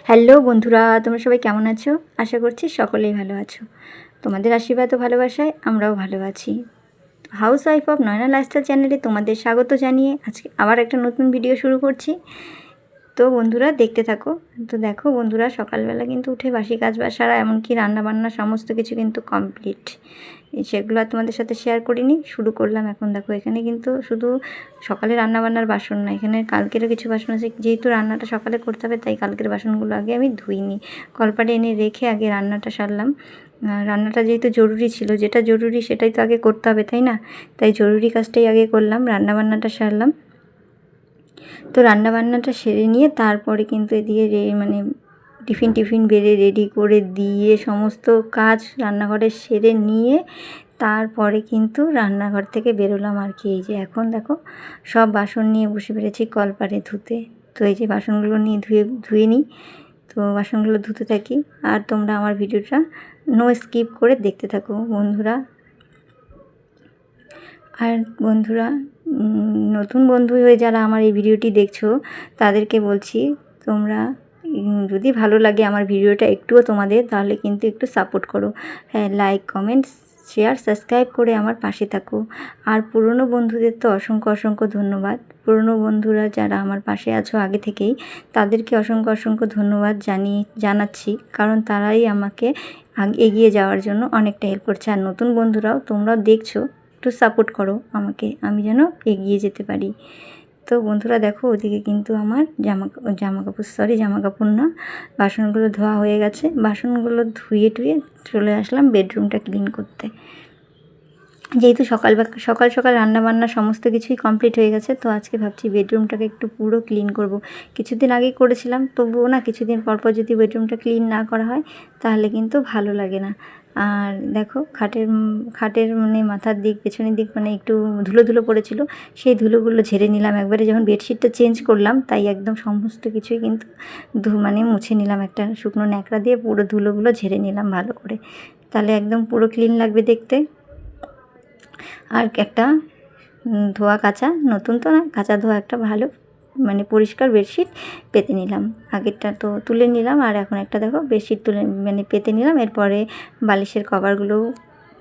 Hello বন্ধুরা, তোমরা সবাই কেমন আছো? আশা করছি সকলেই ভালো আছো। তোমাদের আশীর্বাদ ও ভালোবাসায় আমরাও ভালো আছি। Housewife of Nayana lifestyle চ্যানেলে তোমাদের স্বাগত জানিয়ে আজকে আবার একটা নতুন ভিডিও শুরু করছি। তো বন্ধুরা দেখতে থাকো। তো দেখো বন্ধুরা, সকালবেলা কিন্তু উঠে বাসি কাজ বাসারা এমনকি রান্নাবান্না সমস্ত কিছু কিন্তু কমপ্লিট। সেগুলো আর তোমাদের সাথে শেয়ার করিনি, শুরু করলাম এখন। দেখো এখানে কিন্তু শুধু সকালে রান্নাবান্নার বাসন না, এখানে কালকেরও কিছু বাসন আছে। যেহেতু রান্নাটা সকালে করতে হবে তাই কালকের বাসনগুলো আগে আমি ধুইনি, কলপাটে এনে রেখে আগে রান্নাটা সারলাম। রান্নাটা যেহেতু জরুরি ছিল, যেটা জরুরি সেটাই তো আগে করতে হবে, তাই না? তাই জরুরি কাজটাই আগে করলাম, রান্নাবান্নাটা সারলাম। তো রান্নাবান্নাটা সেরে নিয়ে তারপরে কিন্তু এদিকে টিফিন বেড়ে রেডি করে দিয়ে সমস্ত কাজ রান্নাঘরে সেরে নিয়ে তারপরে কিন্তু রান্নাঘর থেকে বেরোলাম আর কি। এই যে এখন দেখো সব বাসন নিয়ে বসে পেরেছি কলপারে ধুতে। তো এই যে বাসনগুলো নিয়ে ধুয়ে নিই। তো বাসনগুলো ধুতে থাকি আর তোমরা আমার ভিডিওটা নো স্কিপ করে দেখতে থাকো বন্ধুরা। আর বন্ধুরা, নতুন বন্ধু হয়ে যারা আমার এই ভিডিওটি দেখছো তাদেরকে বলছি, তোমরা যদি ভালো লাগে আমার ভিডিওটা একটুও তোমাদের, তাহলে কিন্তু একটু সাপোর্ট করো। হ্যাঁ, লাইক কমেন্ট শেয়ার সাবস্ক্রাইব করে আমার পাশে থাকো। আর পুরনো বন্ধুদের তো অসংখ্য ধন্যবাদ। পুরনো বন্ধুরা যারা আমার পাশে আছো আগে থেকেই, তাদেরকে অসংখ্য ধন্যবাদ জানাচ্ছি, কারণ তারাই আমাকে এগিয়ে যাওয়ার জন্য অনেকটা হেল্প করছে। আর নতুন বন্ধুরাও তোমরাও দেখছো, একটু সাপোর্ট করো আমাকে, আমি যেন এগিয়ে যেতে পারি। তো বন্ধুরা দেখো ওদিকে কিন্তু আমার জামা কাপড় না, বাসনগুলো ধোয়া হয়ে গেছে। বাসনগুলো ধুয়ে চলে আসলাম বেডরুমটা ক্লিন করতে। যেহেতু সকাল রান্নাবান্না সমস্ত কিছুই কমপ্লিট হয়ে গেছে, তো আজকে ভাবছি বেডরুমটাকে একটু পুরো ক্লিন করব। কিছুদিন আগেই করেছিলাম, তবুও না কিছুদিন পরপর যদি বেডরুমটা ক্লিন না করা হয় তাহলে কিন্তু ভালো লাগে না। আর দেখো খাটের মাথার দিক পেছনের দিক একটু ধুলো পড়েছিল, সেই ধুলোগুলো ঝেড়ে নিলাম একবারে। যখন বেডশিটটা চেঞ্জ করলাম তাই একদম সমস্ত কিছুই কিন্তু মুছে নিলাম, একটা শুকনো ন্যাকড়া দিয়ে পুরো ধুলোগুলো ঝেড়ে নিলাম ভালো করে, তাহলে একদম পুরো ক্লিন লাগবে দেখতে। আর একটা ধোয়া কাচা, নতুন তো না, কাচা ধোয়া একটা ভালো পরিষ্কার বেডশিট পেতে নিলাম। আগেরটা তো তুলে নিলাম, আর এখন একটা দেখো বেডশিট তুলে পেতে নিলাম। এরপরে বালিশের কভারগুলোও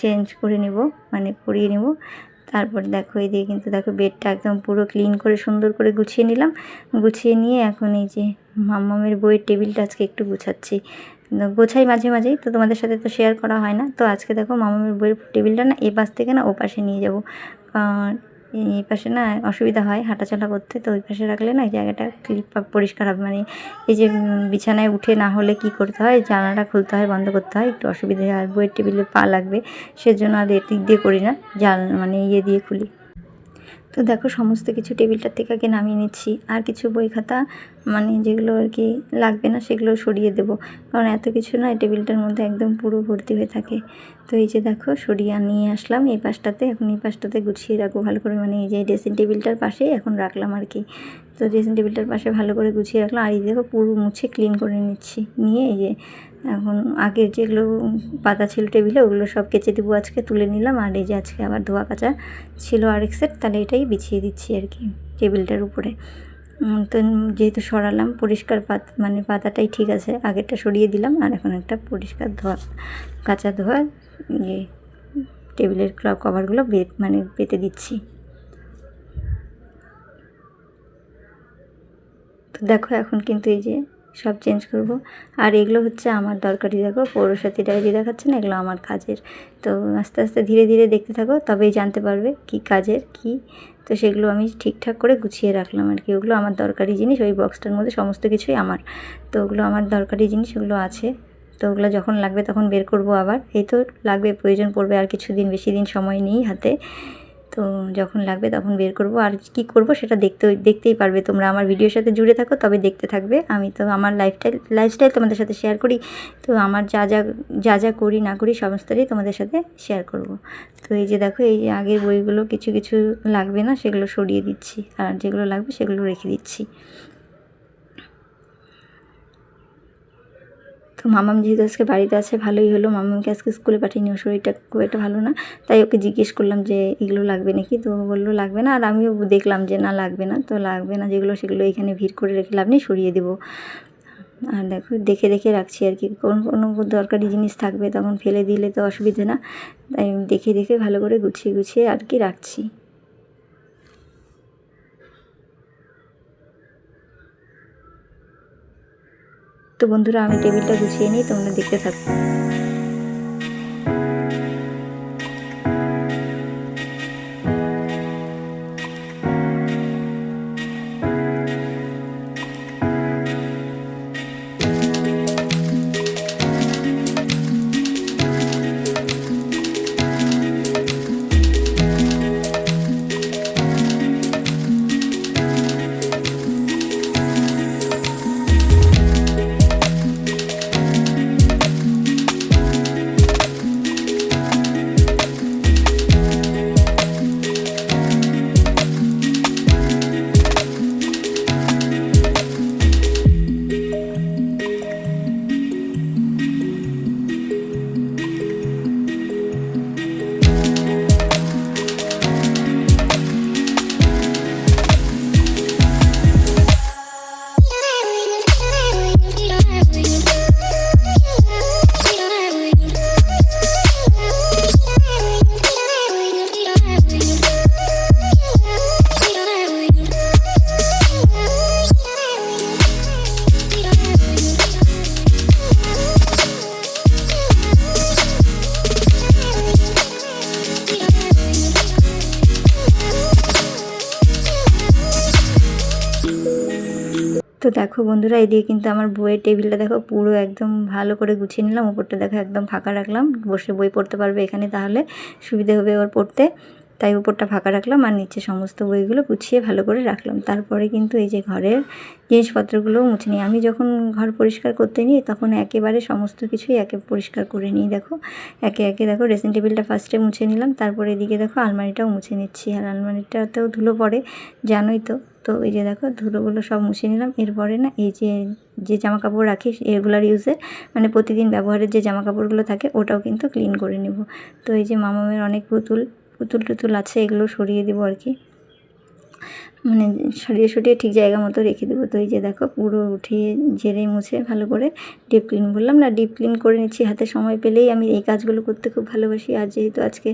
চেঞ্জ করে নেব, পরিয়ে নেব। তারপরে দেখো এই দিয়ে কিন্তু দেখো বেডটা একদম পুরো ক্লিন করে সুন্দর করে গুছিয়ে নিলাম। গুছিয়ে নিয়ে এখন এই যে মাম্মামের বইয়ের টেবিলটা আজকে একটু গুছাচ্ছি। গোছাই মাঝেই, তো তোমাদের সাথে তো শেয়ার করা হয় না। তো আজকে দেখো মামামের বইয়ের টেবিলটা না এ পাশ থেকে না ও পাশে নিয়ে যাব। এই পাশে না অসুবিধা হয় হাঁটাচলা করতে, তো ওই পাশে রাখলে না এই জায়গাটা পরিষ্কার হবে। এই যে বিছানায় উঠে না হলে কি করতে হয়, জানালাটা খুলতে হয়, বন্ধ করতে হয়, একটু অসুবিধা হয়। আর বইয়ের টেবিলে পা লাগবে, সেজন্য আর এদিক দিয়ে করি না, ইয়ে দিয়ে খুলি। তো দেখো সমস্ত কিছু টেবিলটার থেকে আগে নামিয়ে নিচ্ছি। আর কিছু বই খাতা যেগুলো আর কি লাগবে না সেগুলো সরিয়ে দেবো, কারণ এত কিছু না এই টেবিলটার মধ্যে একদম পুরো ভর্তি হয়ে থাকে। তো এই যে দেখো সরিয়ে নিয়ে আসলাম এই পাশটাতে। এখন এই পাশটাতে গুছিয়ে রাখবো ভালো করে, এই যে ড্রেসিং টেবিলটার পাশেই এখন রাখলাম আর কি। তো ড্রেসিং টেবিলটার পাশে ভালো করে গুছিয়ে রাখলাম। আর এই দেখো পুরো মুছে ক্লিন করে নিচ্ছি, নিয়ে এই যে এখন আগের যেগুলো পাতা ছিল টেবিলে ওগুলো সব কেচে দেবো, আজকে তুলে নিলাম। আর এই যে আজকে আবার ধোয়া কাচা ছিল আরেক সেট, তাহলে এটাই বিছিয়ে দিচ্ছি আর কি টেবিলটার উপরে। তো যেহেতু সরালাম পরিষ্কার পাতাটাই ঠিক আছে, আগেরটা সরিয়ে দিলাম। আর এখন একটা পরিষ্কার কাঁচা ধোয়া ইয়ে টেবিলের কভারগুলো পেতে দিচ্ছি। তো দেখো এখন কিন্তু এই যে সব চেঞ্জ করব। আর এগুলো হচ্ছে আমার দরকারি, দেখো পৌরসাথী ডায়েরি দেখাচ্ছে না, এগুলো আমার কাজের। তো আস্তে আস্তে ধীরে দেখতে থাকো, তবেই জানতে পারবে কি কাজের কি। তো সেগুলো আমি ঠিকঠাক করে গুছিয়ে রাখলাম আর কি। ওগুলো আমার দরকারি জিনিস, ওই বক্সটার মধ্যে সমস্ত কিছুই আমার। তো ওগুলো আমার দরকারি জিনিস, ওগুলো আছে। তো ওগুলো যখন লাগবে তখন বের করব আবার। এই তো লাগবে, প্রয়োজন পড়বে আর কিছুদিন, বেশি দিন সময় নেই হাতে। তো যখন লাগবে তখন বের করব। আর কি করব সেটা দেখতেই পারবে তোমরা, আমার ভিডিওর সাথে জুড়ে থাকো তবে দেখতে থাকবে। আমি তো আমার লাইফস্টাইল তোমাদের সাথে শেয়ার করি। তো আমার যা করি না করি সমস্তটাই তোমাদের সাথে শেয়ার করব। তো এই যে দেখো এই যে আগের বইগুলো কিছু লাগবে না সেগুলো সরিয়ে দিচ্ছি, আর যেগুলো লাগবে সেগুলো রেখে দিচ্ছি। তো মামাম যেহেতু আজকে বাড়িতে আছে ভালোই হলো, মামামকে আজকে স্কুলে পাঠিয়ে ওর শরীরটা খুব একটা ভালো না। তাই ওকে জিজ্ঞেস করলাম যে এগুলো লাগবে নাকি, তো বললো লাগবে না। আর আমিও দেখলাম যে না লাগবে না, তো লাগবে না যেগুলো সেগুলো এখানে ভিড় করে রেখে লাভ নেই, সরিয়ে দেবো। আর দেখো দেখে দেখে রাখছি আর কি, কোনো দরকারি জিনিস থাকবে তখন ফেলে দিলে তো অসুবিধে না, তাই দেখে দেখে ভালো করে গুছিয়ে গুছিয়ে আর কি রাখছি। তো বন্ধুরা আমি টেবিলটা গুছিয়ে নিই, তোমরা দেখতে থাকো। তো দেখো বন্ধুরা, এদিকে কিন্তু আমার বইয়ের টেবিলটা দেখো পুরো একদম ভালো করে গুছিয়ে নিলাম। উপরটা দেখো একদম ফাঁকা রাখলাম, বসে বই পড়তে পারবে এখানে, তাহলে সুবিধে হবে ওর পড়তে, তাই উপরটা ফাঁকা রাখলাম আর নিচে সমস্ত বইগুলো গুছিয়ে ভালো করে রাখলাম। তারপরে কিন্তু এই যে ঘরের জিনিসপত্রগুলোও মুছে নিই। আমি যখন ঘর পরিষ্কার করতে নিই তখন একেবারে সমস্ত কিছুই পরিষ্কার করে নিই। দেখো একে একে দেখো ড্রেসিং টেবিলটা ফার্স্টে মুছে নিলাম, তারপরে এদিকে দেখো আলমারিটাও মুছে নিচ্ছি। আর আলমারিটাতেও ধুলো পড়ে, জানোই তো। তো এই যে দেখো ধুলোগুলো সব মুছে নিলাম। এরপরে না এই যে জামা কাপড় রাখি রেগুলার ইউজে, মানে প্রতিদিন ব্যবহারের যে জামা কাপড়গুলো থাকে ওটাও কিন্তু ক্লিন করে নেব। তো এই যে মামামের অনেক পুতুল টুতুল আছে, এগুলো সরিয়ে দেবো আর কি, মানে সরিয়ে ঠিক জায়গা মতো রেখে দেবো। তো এই যে দেখো পুরো উঠিয়ে ঝেড়ে মুছে ভালো করে ডিপ ক্লিন, বললাম না ডিপ ক্লিন করে নিচ্ছি। হাতে সময় পেলেই আমি এই কাজগুলো করতে খুব ভালোবাসি। আর যেহেতু আজকে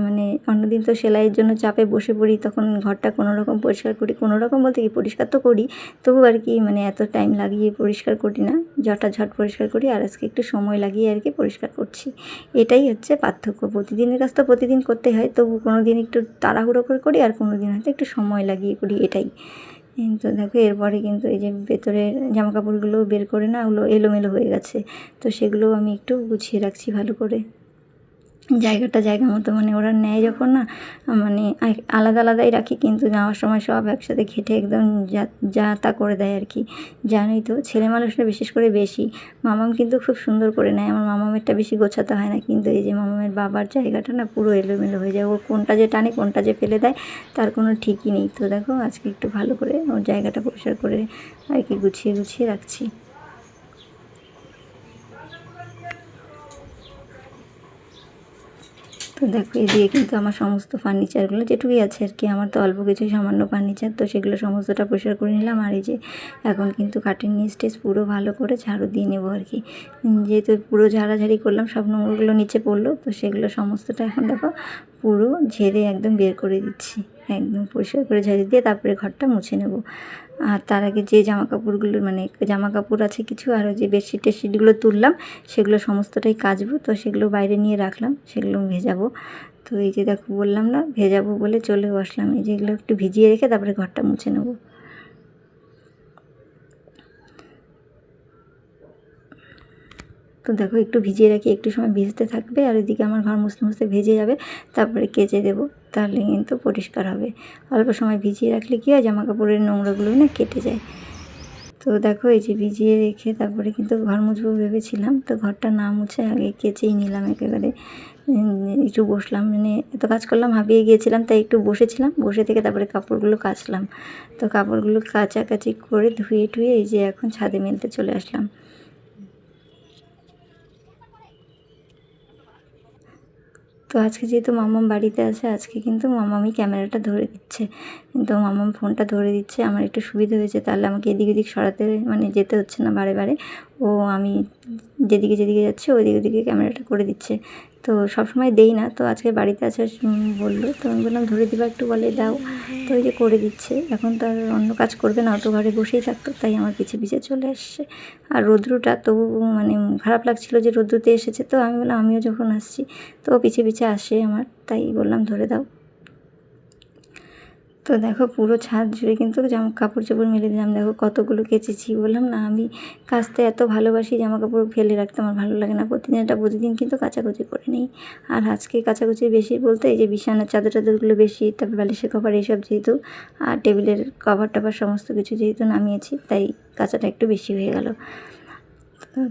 মানে অন্যদিন তো সেলাইয়ের জন্য চাপে বসে পড়ি, তখন ঘরটা কোনো রকম পরিষ্কার করি, কোনো রকম বলতে কি পরিষ্কার তো করি, তবু আর কি মানে এত টাইম লাগিয়ে পরিষ্কার করি না, ঝট পরিষ্কার করি। আর আজকে একটু সময় লাগিয়ে আর কি পরিষ্কার করছি, এটাই হচ্ছে পার্থক্য। প্রতিদিনের কাজ তো প্রতিদিন করতে হয়, তবু কোনো দিন একটু তাড়াহুড়ো করে করি আর কোনো দিন হয়তো একটু সময় লাগিয়ে করি, এটাই। তো দেখো এরপরে কিন্তু এই যে ভেতরের জামা কাপড়গুলো বের করে না, ওগুলো এলোমেলো হয়ে গেছে, তো সেগুলোও আমি একটু গুছিয়ে রাখছি ভালো করে জায়গাটা জায়গা মতো। মানে ওরা নেয় যখন না, মানে আলাদা আলাদাই রাখি, কিন্তু যাওয়ার সময় সব একসাথে ঘেঁটে একদম যা তা করে দেয় আর কি। জানোই তো ছেলে মানুষরা বিশেষ করে বেশি, মামাম কিন্তু খুব সুন্দর করে নেয়, আমার মামামেরটা বেশি গোছাতে হয় না। কিন্তু এই যে মামামের বাবার জায়গাটা না পুরো এলোমেলো হয়ে যায়, ও কোনটা যে টানে কোনটা যে ফেলে দেয় তার কোনো ঠিকই নেই। তো দেখো আজকে একটু ভালো করে ওর জায়গাটা পরিষ্কার করে আর কি গুছিয়ে রাখছি। তো দেখো এদিকে কিন্তু আমার সমস্ত ফার্নিচারগুলো যেটুকুই আছে আর কি, আমার তো অল্প কিছু সামান্য ফার্নিচার, তো সেগুলো সমস্তটা পরিষ্কার করে নিলাম। আর এই যে এখন কিন্তু কাঠের নিচ টেস পুরো ভালো করে ঝাড়ু দিয়ে নেবো আর কি। যেহেতু পুরো ঝাড়াঝাড়ি করলাম, সব নোংরাগুলো নিচে পড়লো, তো সেগুলো সমস্তটা এখন দেখো পুরো ঝেড়ে একদম বের করে দিচ্ছি, একদম পরিষ্কার করে ঝেড়ে দিয়ে তারপরে ঘরটা মুছে নেব। আর তার আগে যে জামা কাপড়গুলো মানে জামা কাপড় আছে কিছু, আর যে বেডশিট টেডশিটগুলো তুললাম সেগুলো সমস্তটাই কাচবো, তো সেগুলো বাইরে নিয়ে রাখলাম, সেগুলো ভেজাবো। তো এই যে দেখো বললাম না ভেজাবো বলে চলেও আসলাম, এই যেগুলো একটু ভিজিয়ে রেখে তারপরে ঘরটা মুছে নেবো। তো দেখো একটু ভিজিয়ে রাখি, একটু সময় ভিজতে থাকবে, আর এদিকে আমার ঘর মুছতে ভেজে যাবে, তারপরে কেচে দেবো, তাহলে কিন্তু পরিষ্কার হবে। অল্প সময় ভিজিয়ে রাখলে কী হয়, জামা কাপড়ের নোংরাগুলো না কেটে যায়। তো দেখো এই যে ভিজিয়ে রেখে তারপরে কিন্তু ঘর মুছবো ভেবেছিলাম, তো ঘরটা না মুছে আগে কেচেই নিলাম একেবারে। একটু বসলাম, মানে এত কাজ করলাম হাঁপিয়ে গিয়েছিলাম, তাই একটু বসেছিলাম, বসে থেকে তারপরে কাপড়গুলো কাচলাম। তো কাপড়গুলো কাচাকাচি করে ধুয়ে টুয়ে এই যে এখন ছাদে মেলতে চলে আসলাম। তো আজকে যেহেতু মাম্মাম বাড়িতে আছে, আজকে কিন্তু মাম্মামই ক্যামেরাটা ধরে দিচ্ছে। তো মাম্মাম ফোনটা ধরে দিচ্ছে, আমার একটু সুবিধা হয়েছে, তাহলে আমাকে এদিক ওদিক সরাতে মানে যেতে হচ্ছে না বারে বারে। ও আমি যেদিকে যেদিকে যাচ্ছে ওদিকে ক্যামেরাটা করে দিচ্ছে। তো সবসময় দেই না, তো আজকে বাড়িতে আছে বললো, তো আমি বললাম ধরে দিবা একটু, বলে দাও। তো ওই যে করে দিচ্ছে। এখন তো আর অন্য কাজ করবে না, তো ঘরে বসেই থাকতো, তাই আমার পিছে পিছে চলে আসছে। আর রৌদ্রটা তো মানে খারাপ লাগছিলো যে রৌদ্রতে এসেছে, তো আমি বললাম আমিও যখন আসছি তো পিছে পিছে আসে আমার, তাই বললাম ধরে দাও। তো দেখো পুরো ছাদ জুড়ে কিন্তু জামা কাপড় চোপড় মেলে দিলাম। দেখো কতগুলো কেচেছি, বললাম না আমি কাচতে এত ভালোবাসি, জামা কাপড় ফেলে রাখতে আমার ভালো লাগে না। প্রতিদিন কিন্তু কাচাকুচি করে নিই। আর আজকে কাচাকুচি বেশি বলতে এই যে বিছানার চাদর টাদরগুলো বেশি, তারপর বালিশের কভার এইসব যেহেতু, আর টেবিলের কভার টাভার সমস্ত কিছু যেহেতু নামিয়েছি, তাই কাচাটা একটু বেশি হয়ে গেল।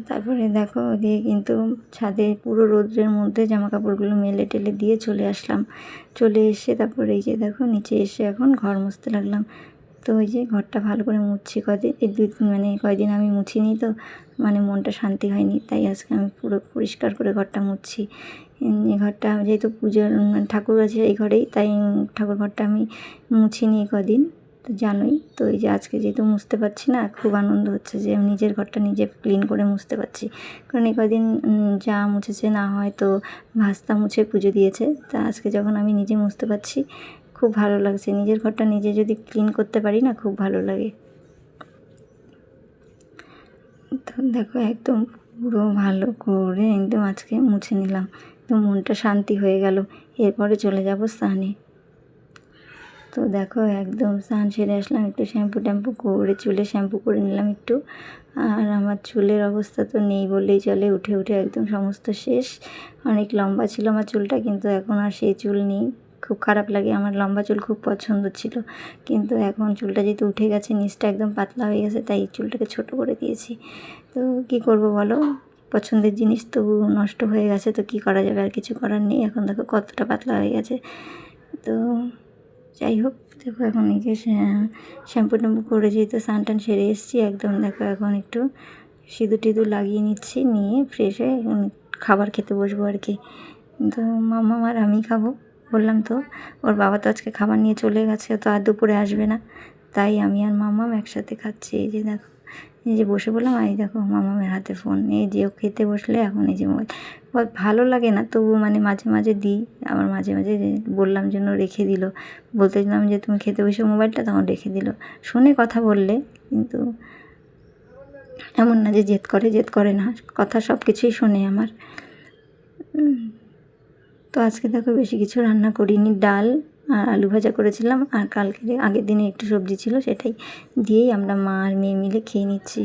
তারপরে দেখো ওদিকে কিন্তু ছাদে পুরো রোদ্রের মধ্যে জামা কাপড়গুলো মেলে টেলে দিয়ে চলে আসলাম। চলে এসে তারপরে এই যে দেখো নিচে এসে এখন ঘর মুছতে লাগলাম। তো ওই যে ঘরটা ভালো করে মুছছি কদিন, এই মানে কয়দিন আমি মুছিনি, তো মানে মনটা শান্তি হয়নি, তাই আজকে আমি পুরো পরিষ্কার করে ঘরটা মুছছি। এই ঘরটা যেহেতু পুজোর ঠাকুর আছে এই ঘরেই, তাই ঠাকুর ঘরটা আমি মুছিনি কদিন, তো জানোই। তো এই যে আজকে যেহেতু মুছতে পারছি না, খুব আনন্দ হচ্ছে যে নিজের ঘরটা নিজে ক্লিন করে মুছতে পারছি। কারণ এই কদিন যা মুছেছে না হয় তো ভাস্তা মুছে পুজো দিয়েছে, তা আজকে যখন আমি নিজে মুছতে পারছি খুব ভালো লাগছে। নিজের ঘরটা নিজে যদি ক্লিন করতে পারি না, খুব ভালো লাগে। তো দেখো একদম পুরো ভালো করে একদম আজকে মুছে নিলাম, তো মনটা শান্তি হয়ে গেল। এরপরে চলে যাব স্নানে। তো দেখো একদম স্নান সেরে আসলাম, একটু শ্যাম্পু ট্যাম্পু করে চুলে শ্যাম্পু করে নিলাম একটু। আর আমার চুলের অবস্থা তো নেই বললেই চলে, উঠে উঠে একদম সমস্ত শেষ। অনেক লম্বা ছিল আমার চুলটা, কিন্তু এখন আর সেই চুল নেই, খুব খারাপ লাগে। আমার লম্বা চুল খুব পছন্দ ছিল, কিন্তু এখন চুলটা যেহেতু উঠে গেছে, নিচটা একদম পাতলা হয়ে গেছে, তাই চুলটাকে ছোট করে দিয়েছি। তো কি করব বলো, পছন্দের জিনিস তো নষ্ট হয়ে গেছে, তো কি করা যাবে, আর কিছু করার নেই। এখন দেখো কতটা পাতলা হয়ে গেছে। তো যাই হোক, দেখো এখন এই যে শ্যাম্পু ট্যাম্পু করে যেহেতু স্নান টান সেরে এসেছি, একদম দেখো এখন একটু সিঁদুর টিঁদুর লাগিয়ে নিচ্ছি, নিয়ে ফ্রেশ হয়ে এখন খাবার খেতে বসবো আর কি। তো মাম্মাম আর আমি খাবো, বললাম তো। ওর বাবা তো আজকে খাবার নিয়ে চলে গেছে, তো আর দুপুরে আসবে না, তাই আমি আর মাম্মাম একসাথে খাচ্ছি। এই যে দেখো, এই যে বসে বললাম, আর এই দেখো মামামের হাতে ফোন, এই যে ও খেতে বসলে এখন এই যে মোবাইল। ভালো লাগে না, তবু মানে মাঝে মাঝে দিই, আবার মাঝে মাঝে বললাম জন্য রেখে দিল। বলতেছিলাম যে তুমি খেতে বসে মোবাইলটা, তখন রেখে দিল। শোনে কথা বললে, কিন্তু এমন না যে জেদ করে না, কথা সব কিছুই শোনে আমার। তো আজকে দেখো বেশি কিছু রান্না করিনি, ডাল আর আলু ভাজা করেছিলাম, আর আগের দিনে একটু সবজি ছিল, সেটাই দিয়েই আমরা মা আর মেয়ে মিলে খেয়ে নিচ্ছি।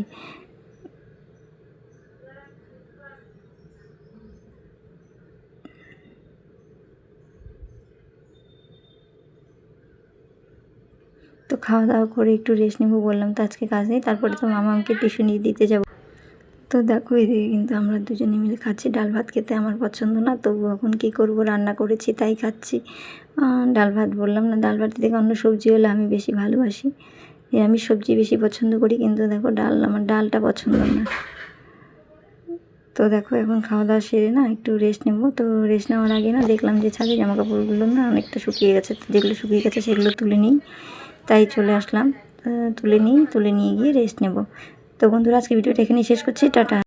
তো খাওয়া দাওয়া করে একটু রেস্ট নেবো বললাম, তো আজকে কাজ নেই। তারপরে তো মামা আমাকে টিউশনি দিতে যাব। তো দেখো এদিকে কিন্তু আমরা দুজনে মিলে খাচ্ছি। ডাল ভাত খেতে আমার পছন্দ না, তবু এখন কী করব, রান্না করেছি তাই খাচ্ছি। ডাল ভাত বললাম না, ডাল ভাত থেকে অন্য সবজি হলে আমি বেশি ভালোবাসি, নিরামিষ সবজি বেশি পছন্দ করি, কিন্তু দেখো আমার ডালটা পছন্দ না। তো দেখো এখন খাওয়া দাওয়া সেরে না একটু রেস্ট নেবো। তো রেস্ট নেওয়ার আগে না দেখলাম যে ছাদে জামা কাপড়গুলো না অনেকটা শুকিয়ে গেছে, যেগুলো শুকিয়ে গেছে সেগুলো তুলে নিই, তাই চলে আসলাম। তুলে নিয়ে গিয়ে রেস্ট নেব। তো বন্ধুরা আজকে ভিডিওটা এখানেই শেষ করছি, টাটা।